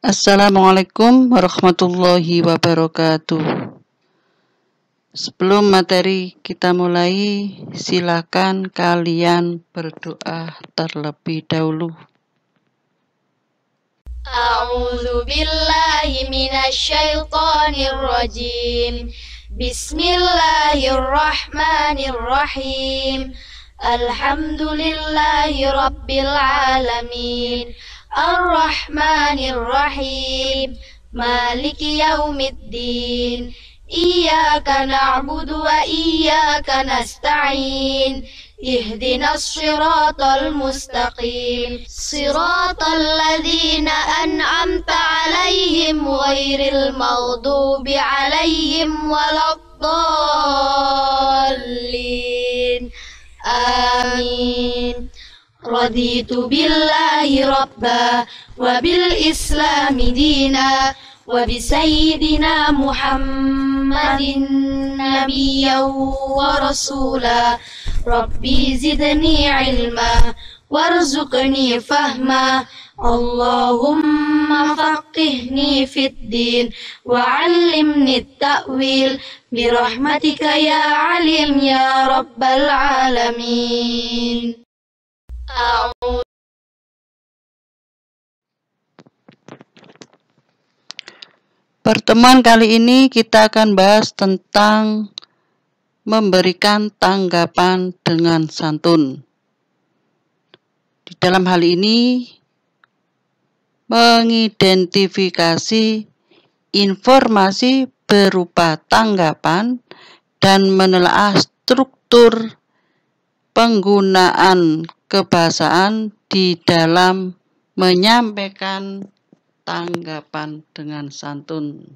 Assalamualaikum warahmatullahi wabarakatuh. Sebelum materi kita mulai, silakan kalian berdoa terlebih dahulu. A'udzu billahi minasyaitonir rajim. Bismillahirrahmanirrahim. Alhamdulillahi rabbil alamin. Ar-Rahmanir Rahim. Maliki yaumiddin. Iyyaka na'budu wa iyyaka nasta'in. Ihdinas siratal mustaqim. Siratal ladzina an'amta 'alaihim ghairil maghdubi 'alaihim waladdallin. Amin. Raditu billahi rabba wa bil islami dina wa bi sayyidina Muhammadin nabiyyan wa rasula. Rabbi zidni ilma warzuqni fahma. Allahumma faqihni fid din wa 'allimni at-ta'wil bi rahmatika ya alim ya rabbal alamin. Pertemuan kali ini kita akan bahas tentang memberikan tanggapan dengan santun. Di dalam hal ini, mengidentifikasi informasi berupa tanggapan dan menelaah struktur penggunaan kebahasaan di dalam menyampaikan tanggapan dengan santun.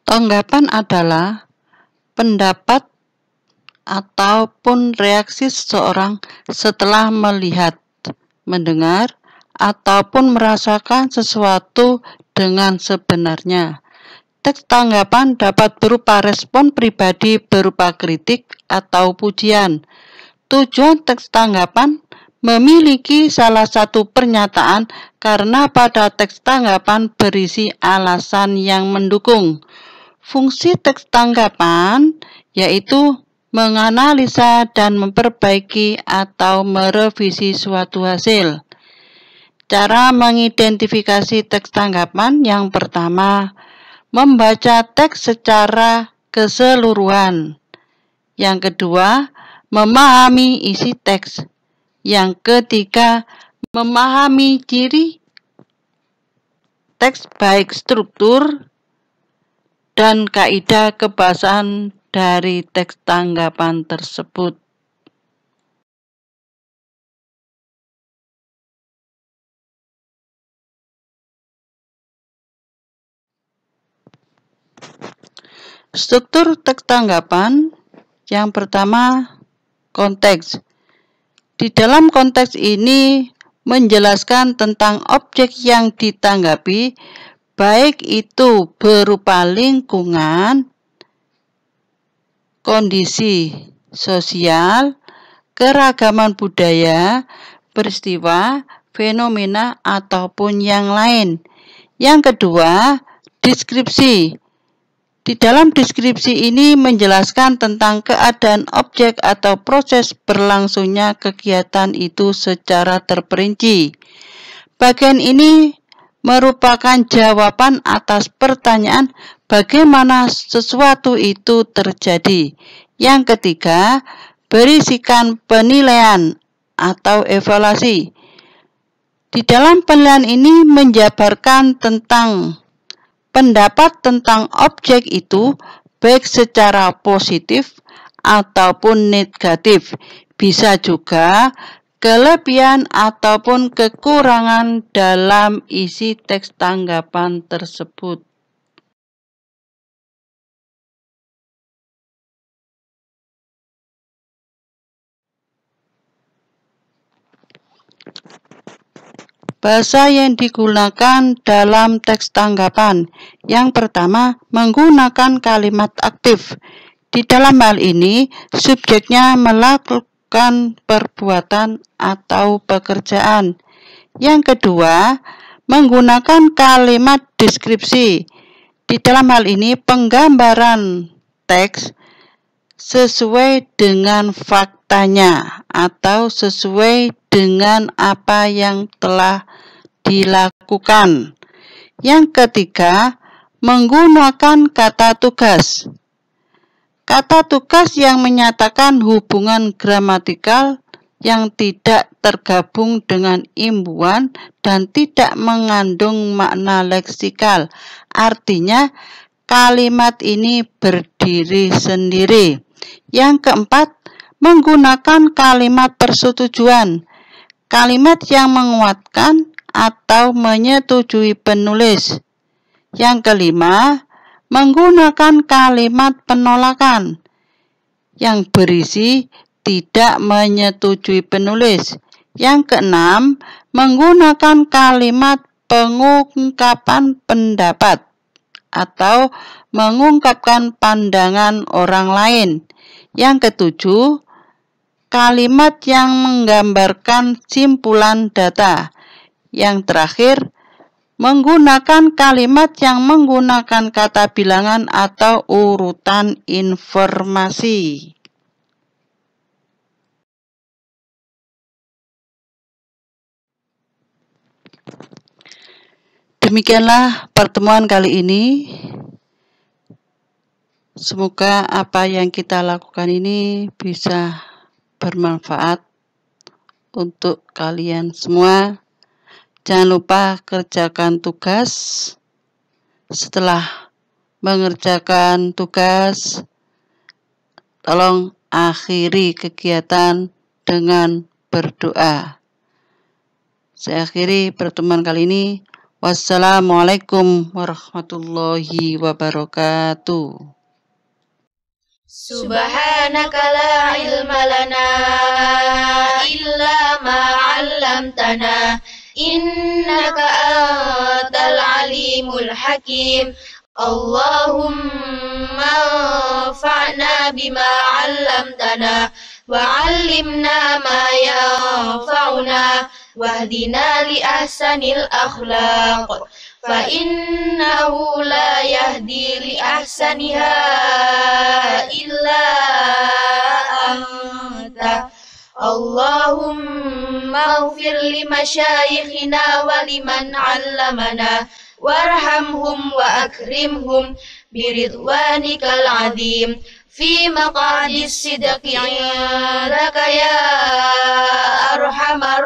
Tanggapan adalah pendapat ataupun reaksi seseorang setelah melihat, mendengar, ataupun merasakan sesuatu dengan sebenarnya. Teks tanggapan dapat berupa respon pribadi berupa kritik atau pujian. Tujuan teks tanggapan memiliki salah satu pernyataan karena pada teks tanggapan berisi alasan yang mendukung. Fungsi teks tanggapan yaitu menganalisa dan memperbaiki atau merevisi suatu hasil. Cara mengidentifikasi teks tanggapan yang pertama, membaca teks secara keseluruhan. Yang kedua, memahami isi teks. Yang ketiga, memahami ciri teks baik struktur dan kaidah kebahasaan dari teks tanggapan tersebut. Struktur teks tanggapan yang pertama, konteks. Di dalam konteks ini menjelaskan tentang objek yang ditanggapi, baik itu berupa lingkungan, kondisi sosial, keragaman budaya, peristiwa, fenomena, ataupun yang lain. Yang kedua, deskripsi. Di dalam deskripsi ini menjelaskan tentang keadaan objek atau proses berlangsungnya kegiatan itu secara terperinci. Bagian ini merupakan jawaban atas pertanyaan bagaimana sesuatu itu terjadi. Yang ketiga, berisikan penilaian atau evaluasi. Di dalam penilaian ini menjabarkan tentang pendapat tentang objek itu baik secara positif ataupun negatif. Bisa juga kelebihan ataupun kekurangan dalam isi teks tanggapan tersebut. Bahasa yang digunakan dalam teks tanggapan. Yang pertama, menggunakan kalimat aktif. Di dalam hal ini, subjeknya melakukan perbuatan atau pekerjaan. Yang kedua, menggunakan kalimat deskripsi. Di dalam hal ini, penggambaran teks sesuai dengan faktanya atau sesuai dengan apa yang telah dilakukan. Yang ketiga, menggunakan kata tugas. Kata tugas yang menyatakan hubungan gramatikal yang tidak tergabung dengan imbuhan dan tidak mengandung makna leksikal. Artinya, kalimat ini berdiri sendiri. Yang keempat, menggunakan kalimat persetujuan. Kalimat yang menguatkan atau menyetujui penulis. Yang kelima, menggunakan kalimat penolakan yang berisi tidak menyetujui penulis. Yang keenam, menggunakan kalimat pengungkapan pendapat atau mengungkapkan pandangan orang lain. Yang ketujuh, kalimat yang menggambarkan simpulan data. Yang terakhir, menggunakan kalimat yang menggunakan kata bilangan atau urutan informasi. Demikianlah pertemuan kali ini. Semoga apa yang kita lakukan ini bisa bermanfaat untuk kalian semua. Jangan lupa kerjakan tugas. Setelah mengerjakan tugas, tolong akhiri kegiatan dengan berdoa. Saya akhiri pertemuan kali ini. Wassalamualaikum warahmatullahi wabarakatuh. Subhanaka la ilma lana illa ma 'allamtana innaka antal alimul hakim. Allahumma anfa'na bima 'allamtana wa 'allimna ma yanfa'una wahdina li ahsanil akhlaq fa innahu la yahdi li ahsaniha illa anta. Allahumma ighfir li masyayikhina wa liman 'allamana warhamhum wa akrimhum biridwanikal 'azim fi maq'adis sidqi 'indaka ya arhamar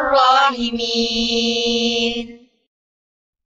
rahimin.